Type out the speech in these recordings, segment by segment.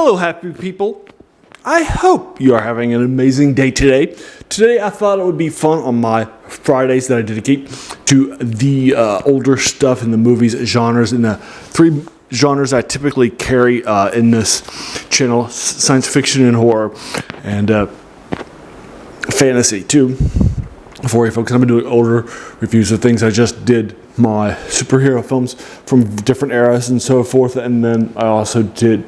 Hello, happy people. I hope you are having an amazing day today. Today, I thought it would be fun on my Fridays that I dedicate to the older stuff in the movies genres, and the three genres I typically carry in this channel: science fiction and horror, and fantasy too. For you folks, I've been doing older reviews of things. I just did my superhero films from different eras and so forth, and then I also did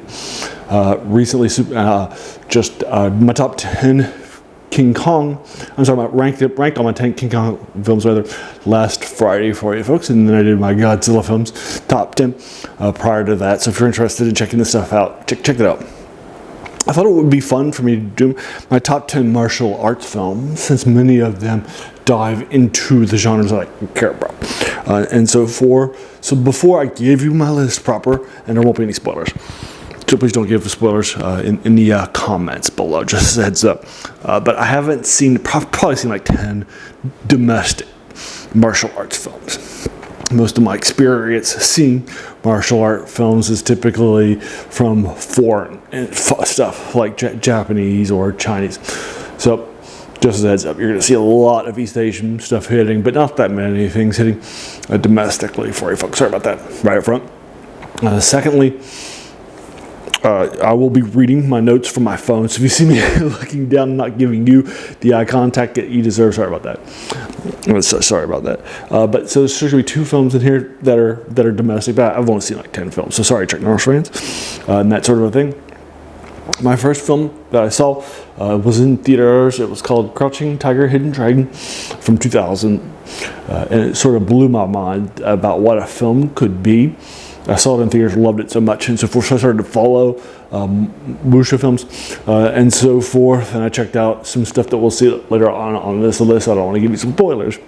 recently my top 10 King Kong. I'm sorry, ranked on my 10 King Kong films rather last Friday for you folks, and then I did my Godzilla films top 10 prior to that. So if you're interested in checking this stuff out, check that out. I thought it would be fun for me to do my top 10 martial arts films, since many of them dive into the genres that I care about. So before I give you my list proper, and there won't be any spoilers, so please don't give spoilers in the comments below, just a heads up. But I haven't probably seen like 10 domestic martial arts films. Most of my experience seeing martial art films is typically from foreign stuff like Japanese or Chinese. So just as a heads up, you're going to see a lot of East Asian stuff hitting, but not that many things hitting domestically for you folks. Sorry about that right up front. Secondly, I will be reading my notes from my phone, so if you see me looking down and not giving you the eye contact that you deserve, sorry about that. But so there's going to be 2 films in here that are domestic, but I've only seen like 10 films, so sorry, Chuck Norris fans, and that sort of a thing. My first film that I saw was in theaters. It was called Crouching Tiger, Hidden Dragon from 2000, and it sort of blew my mind about what a film could be. I saw it in theaters, loved it so much, and so forth. So I started to follow wuxia films and so forth, and I checked out some stuff that we'll see later on this list. I don't want to give you some spoilers.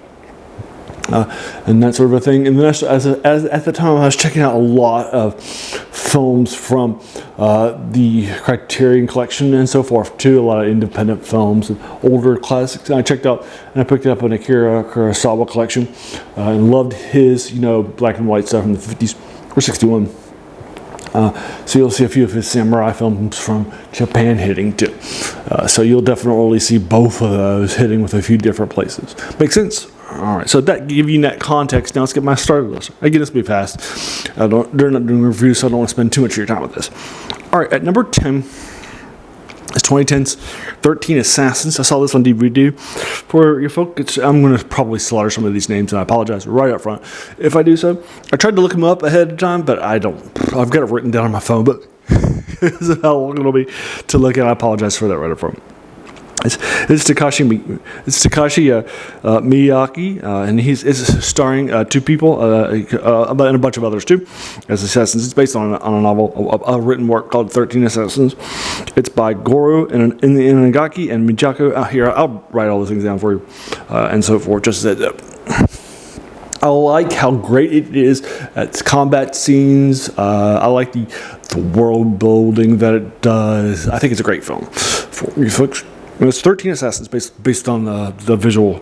And that sort of a thing. And then at the time, I was checking out a lot of films from the Criterion Collection and so forth too. A lot of independent films and older classics. And I checked out and I picked up an Akira Kurosawa collection and loved his, black and white stuff from the 50s or 61. So you'll see a few of his samurai films from Japan hitting too. So you'll definitely see both of those hitting with a few different places. Make sense? All right, so that give you that context. Now let's get my starter list. Again, this will be fast. They're not doing reviews, so I don't want to spend too much of your time with this. All right, at number 10 is 2010's 13 Assassins. I saw this on DVD. For your folks, I'm going to probably slaughter some of these names, and I apologize right up front if I do so. I tried to look them up ahead of time, but I don't. I've got it written down on my phone, but this is how long it'll be to look at. I apologize for that right up front. It's Takashi Miyake, and it's starring 2 people, and a bunch of others too, as assassins. It's based on a novel, a written work called 13 Assassins. It's by Goro Inagaki and Mijako. Here, I'll write all those things down for you, and so forth, just as I like how great it is at combat scenes. I like the world building that it does. I think it's a great film for you folks. It's 13 Assassins based on the visual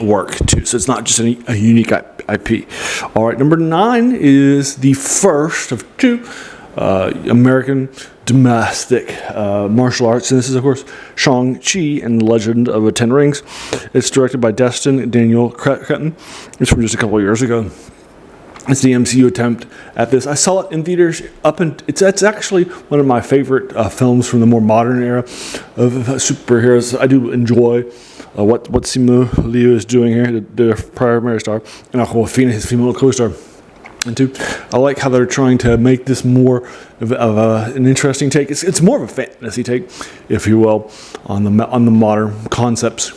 work too, so it's not just a unique IP. All right, number 9 is the first of 2 American domestic martial arts, and this is of course Shang-Chi and the Legend of the Ten Rings. It's directed by Destin Daniel Cretton. It's from just a couple of years ago. It's the MCU attempt at this. I saw it in theaters it's actually one of my favorite films from the more modern era of superheroes. I do enjoy what Simu Liu is doing here, the primary star, and Aquafina, his female co-star. And 2, I like how they're trying to make this more of an interesting take. It's more of a fantasy take, if you will, on the modern concepts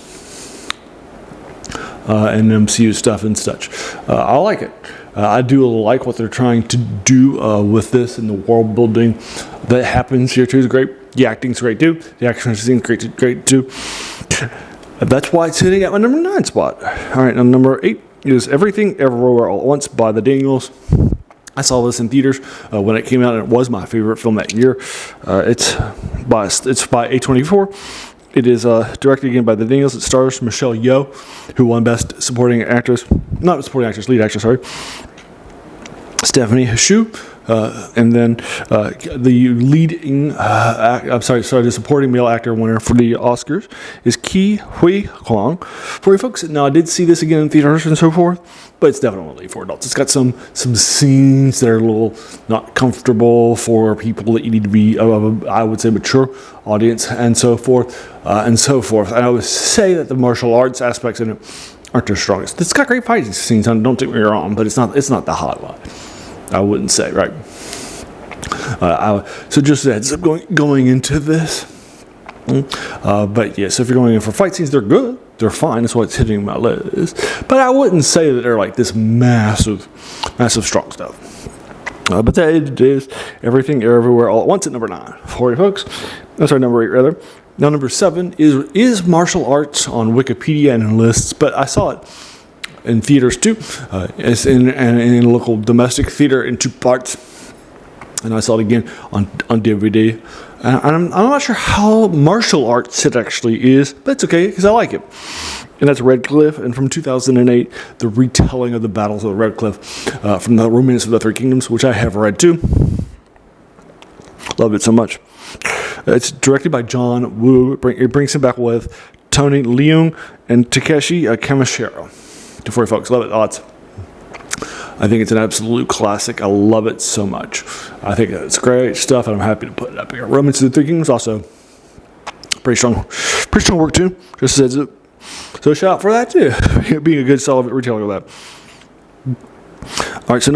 and MCU stuff and such. I like it. I do like what they're trying to do with this, and the world building that happens here too is great. The acting's great too. The action scene's great too. That's why it's sitting at my number 9 spot. All right, now number 8 is Everything Everywhere All at Once by the Daniels. I saw this in theaters when it came out, and it was my favorite film that year. It's by A24. It is directed again by the Daniels. It stars Michelle Yeoh, who won Best Supporting Actress, not Supporting Actress, Lead Actress, sorry. Stephanie Hsu, And then the leading, the supporting male actor winner for the Oscars is Ke Huy Quan. For you folks, now I did see this again in theaters and so forth, but it's definitely for adults. It's got some scenes that are a little not comfortable for people that you need to be, I would say, mature audience and so forth, and so forth. And I would say that the martial arts aspects in it aren't their strongest. It's got great fighting scenes, don't take me wrong, but it's not the highlight. I wouldn't say, right? So just heads up going into this. But yeah, so if you're going in for fight scenes, they're good. They're fine. That's why it's hitting my list. But I wouldn't say that they're like this massive strong stuff. But that it is everything, everywhere, all at once at number 9 for you folks. That's our number 8 rather. Now number 7 is martial arts on Wikipedia and in lists, but I saw it in theaters too. It's in a local domestic theater in 2 parts, and I saw it again on DVD. And I'm not sure how martial arts it actually is, but it's okay because I like it. And that's Red Cliff, and from 2008, the retelling of the battles of Red Cliff from the Romance of the Three Kingdoms, which I have read too. Love it so much. It's directed by John Woo. It brings him back with Tony Leung and Takeshi Kamishiro. For you folks, love it lots. I think it's an absolute classic. I love it so much. I think it's great stuff, and I'm happy to put it up here. Romance of the Three Kingdoms also pretty strong work too. Just says it. So shout out for that too, being a good solid retailer of that. All right, so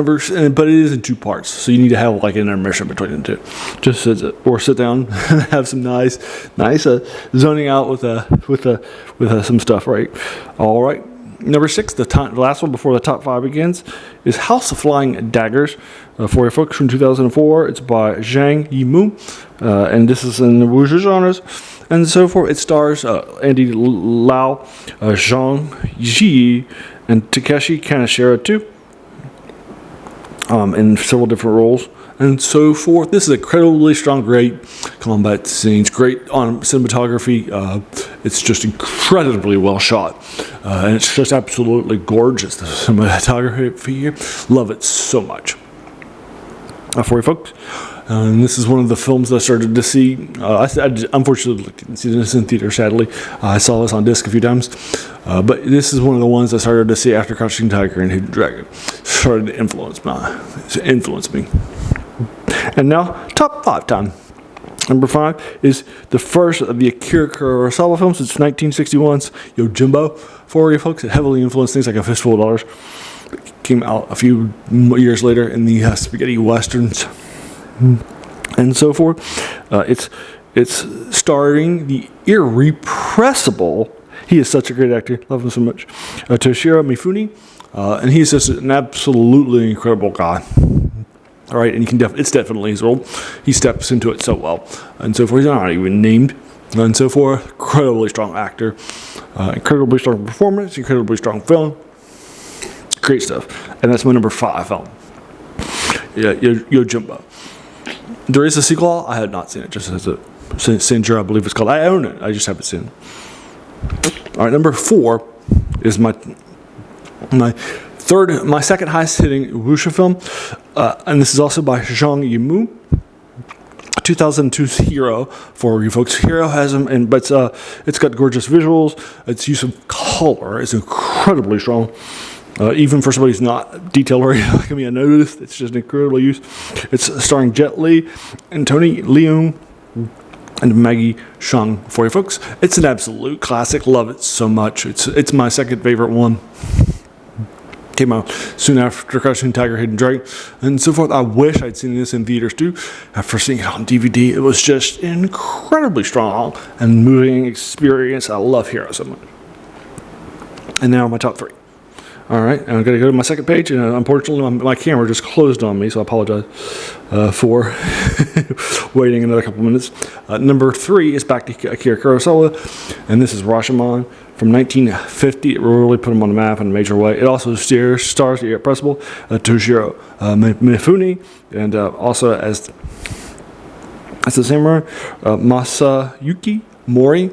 but it is in 2 parts, so you need to have like an intermission between the 2. Just says it, or sit down and have some nice zoning out with some stuff. Right. All right. Number 6, the last one before the top 5 begins, is House of Flying Daggers. For your folks from 2004, it's by Zhang Yimou, and this is in the wuxia genres and so forth. It stars Andy Lau, Zhang Yi, and Takeshi Kaneshiro too, in several different roles and so forth. This is incredibly strong, great combat scenes, great on cinematography. It's just incredibly well shot, and it's just absolutely gorgeous. The cinematography here, love it so much. For you folks, and this is one of the films that I started to see. I unfortunately didn't see this in theater, sadly. I saw this on disc a few times, but this is one of the ones I started to see after Crouching Tiger and Hidden Dragon. Started to influence me. And now, top 5 time. Number 5 is the first of the Akira Kurosawa films. It's 1961's Yojimbo. For you folks, it heavily influenced things like A Fistful of Dollars. It came out a few years later in the spaghetti westerns and so forth. It's starring the irrepressible. He is such a great actor. Love him so much. Toshiro Mifune, and he's just an absolutely incredible guy. All right, and you can it's definitely his role. He steps into it so well, and so forth. He's not even named, and so forth. Incredibly strong actor, incredibly strong performance, incredibly strong film. Great stuff, and that's my number 5 film. Yeah, Yojimbo. There is a sequel. I had not seen it. Just as a Sinjura, I believe it's called. I own it. I just haven't seen it. All right, number 4 is my second highest hitting wuxia film, and this is also by Zhang Yimou. 2002's Hero for you folks. Hero has them, but it's got gorgeous visuals. Its use of color is incredibly strong. Even for somebody who's not detail-oriented like me, I noticed it's just an incredible use. It's starring Jet Li and Tony Leung and Maggie Cheung for you folks. It's an absolute classic. Love it so much. It's my second favorite one. Came out soon after Crouching Tiger, Hidden Dragon, and so forth. I wish I'd seen this in theaters too. After seeing it on DVD, it was just incredibly strong and moving experience. I love Hero so much. And now my top 3. All right, and I'm going to go to my second page, and unfortunately my camera just closed on me, so I apologize for waiting another couple minutes. Number 3 is back to Akira Kurosawa, and this is Rashomon from 1950. It really put him on the map in a major way. It also stars the irrepressible Toshiro Mifune, and also as the samurai Masayuki Mori.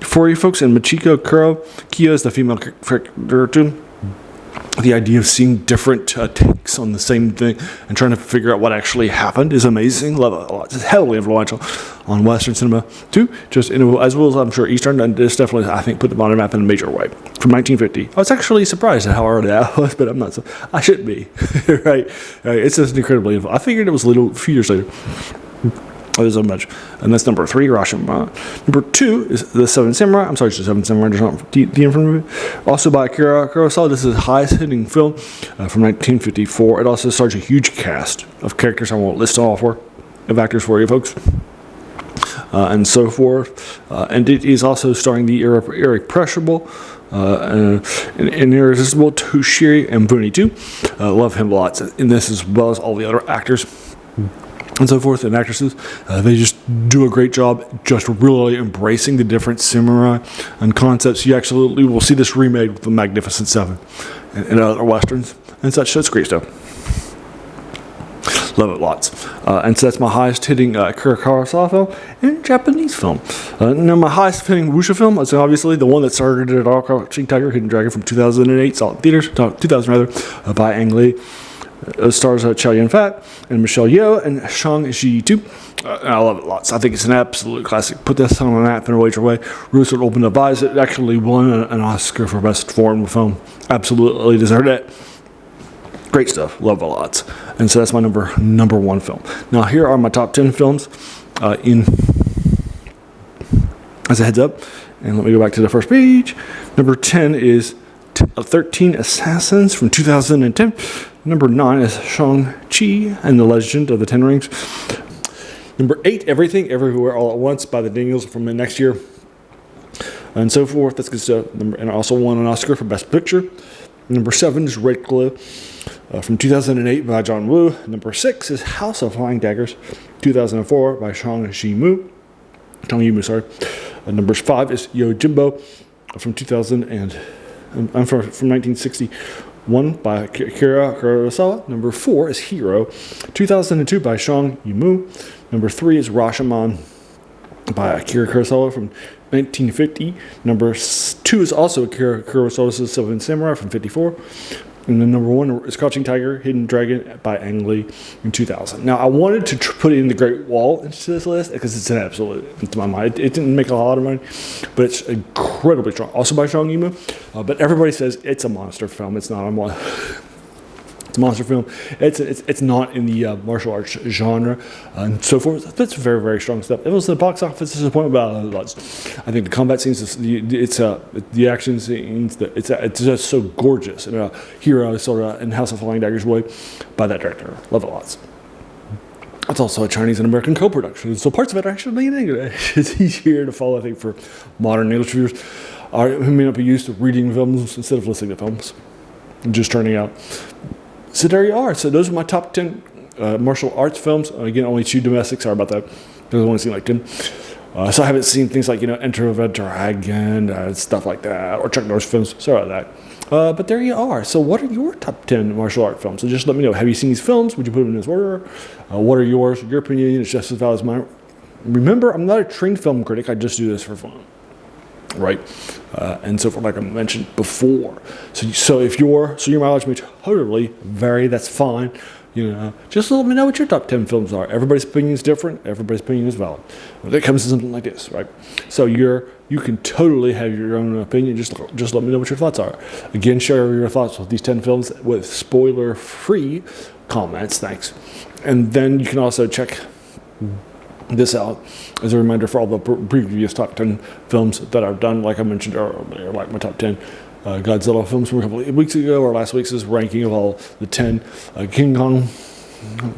For you folks, and Michiko Kuro, Kia is the female character too. The idea of seeing different takes takes on the same thing and trying to figure out what actually happened is amazing. Love it a lot. It's heavily influential on Western cinema too, just as well as I'm sure Eastern, and this definitely, I think, put them on a map in a major way. From 1950, I was actually surprised at how early that was, but I'm not. I shouldn't be, right? It's just incredibly. I figured it was a few years later. There's so much. And that's number 3, Rashomon. Number 2 is The Seven Samurai. I'm sorry, it's The Seven Samurai. There's not the infant movie. Also by Akira Kurosawa. This is his highest hitting film from 1954. It also stars a huge cast of characters I won't list all for, of actors for you folks. And so forth. And it is also starring the irrepressible and irresistible Toshiro Mifune too. Love him lots in this as well as all the other actors and so forth, and actresses. They just do a great job just really embracing the different samurai and concepts. You absolutely will see this remade with the Magnificent Seven and other westerns and such. So it's great stuff. Love it lots. And so that's my highest hitting Akira Kurosawa film and Japanese film. Now my highest hitting wuxia film is obviously the one that started it all, Crouching Tiger, Hidden Dragon from 2008, saw it in theaters, 2000 rather, by Ang Lee. Stars Chow-Yun Fat and Michelle Yeoh and Shang-Chi too. I love it lots. I think it's an absolute classic. Put this on the map in a major way. Really sort of opened up eyes. It actually won an Oscar for Best Foreign Film. Absolutely deserved it. Great stuff. Love it lots. And so that's my number 1 film. Now here are my top 10 films as a heads up. And let me go back to the first page. Number 10 is 13 Assassins from 2010. Number 9 is Shang-Chi and the Legend of the Ten Rings. Number 8, Everything, Everywhere, All at Once by the Daniels from the next year. And so forth. That's good stuff. And also won an Oscar for Best Picture. Number 7 is Red Cliff from 2008 by John Woo. Number 6 is House of Flying Daggers, 2004 by Tong Yimou, sorry. Number 5 is Yojimbo from 1961 by Akira Kurosawa. Number 4 is Hero, 2002 by Tong Yimou. Number 3 is Rashomon by Akira Kurosawa from 1950. Number 2 is also Akira Kurosawa's Seven Samurai from 54. And then number 1 is Crouching Tiger, Hidden Dragon by Ang Lee in 2000. Now, I wanted to put in The Great Wall into this list because it's an absolute, to my mind. It didn't make a lot of money, but it's incredibly strong. Also by Tong Yimou, but everybody says it's a monster film. It's not it's a monster film. It's not in the martial arts genre and so forth. That's very, very strong stuff. It was the box office disappointment, but I think the combat scenes, the action scenes, it's just so gorgeous. And Hero sort of in House of Flying Daggers way by that director. Love it lots. It's also a Chinese and American co-production, so parts of it are actually in English. It's easier to follow, I think, for modern English viewers who may not be used to reading films instead of listening to films and just turning out. So there you are. So those are my top 10 martial arts films. Again, only 2 domestic. Sorry about that. I've only seen like 10. So I haven't seen things like, Enter the Dragon, stuff like that, or Chuck Norris films. Sorry about that. But there you are. So what are your top 10 martial art films? So just let me know. Have you seen these films? Would you put them in this order? What are yours? Your opinion is just as valid as mine. Remember, I'm not a trained film critic. I just do this for fun. Right, and so forth, like I mentioned before. So if your mileage may totally vary, that's fine. Just let me know what your top 10 films are. Everybody's opinion is different. Everybody's opinion is valid. When it comes to something like this, right? So you can totally have your own opinion. Just let me know what your thoughts are. Again, share your thoughts with these 10 films with spoiler-free comments. Thanks. And then you can also check this out as a reminder for all the previous top 10 films that I've done, like I mentioned earlier, like my top 10 Godzilla films from a couple of weeks ago, or last week's ranking of all the 10 King Kong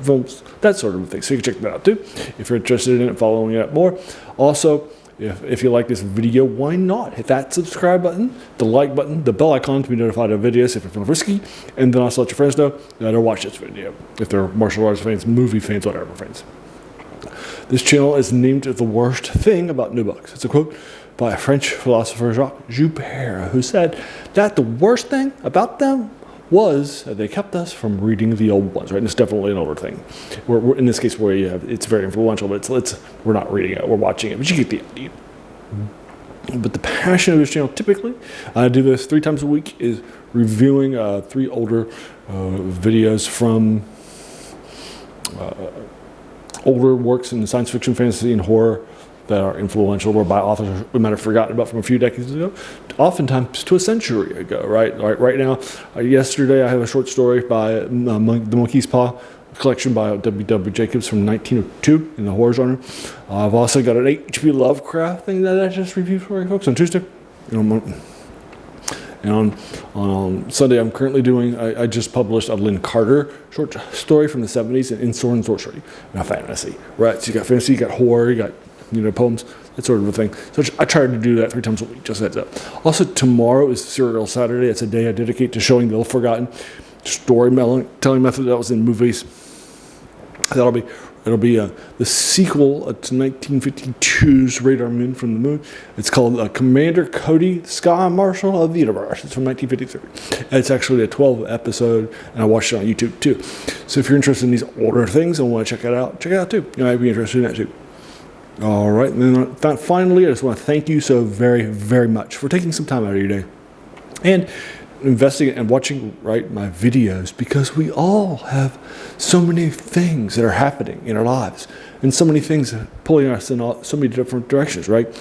films, that sort of thing. So you can check that out too if you're interested in it, following it up more. Also, if you like this video, why not hit that subscribe button, the like button, the bell icon to be notified of videos if you feel risky, and then also let your friends know that they'll watch this video if they're martial arts fans, movie fans, whatever fans. This channel is named The Worst Thing About New Books. It's a quote by French philosopher Jacques Joubert, who said that the worst thing about them was that they kept us from reading the old ones, right? And it's definitely an older thing. We're in this case where it's very influential, but we're not reading it, we're watching it, but you get the idea. But the passion of this channel, typically, I do this 3 times a week, is reviewing 3 older videos from older works in science fiction, fantasy, and horror that are influential or by authors we might have forgotten about from a few decades ago, oftentimes to a century ago, right? Right now, yesterday I have a short story by The Monkey's Paw, a collection by W.W. Jacobs from 1902 in the horror genre. I've also got an H.P. Lovecraft thing that I just reviewed for you folks on Tuesday. And on Sunday, I'm currently doing, I just published a Lynn Carter short story from the 70s in Sword and Sorcery. Now fantasy, right? So you got fantasy, you got horror, you got, poems, that sort of a thing. So I try to do that 3 times a week, just heads up. Also, tomorrow is Serial Saturday. It's a day I dedicate to showing the ill-forgotten storytelling method that was in movies. It'll be the sequel to 1952's Radar Men from the Moon. It's called Commander Cody, the Sky Marshal of the Universe. It's from 1953. It's actually a 12 episode, and I watched it on YouTube too. So if you're interested in these older things and want to check it out too. You might be interested in that too. All right, and then finally, I just want to thank you so very, very much for taking some time out of your day and investing and watching my videos, because we all have so many things that are happening in our lives and so many things pulling us in so many different directions, right?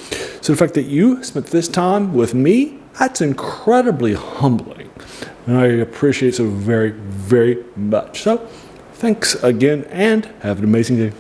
So the fact that you spent this time with me, that's incredibly humbling, and I appreciate it so very, very much. So thanks again, and have an amazing day.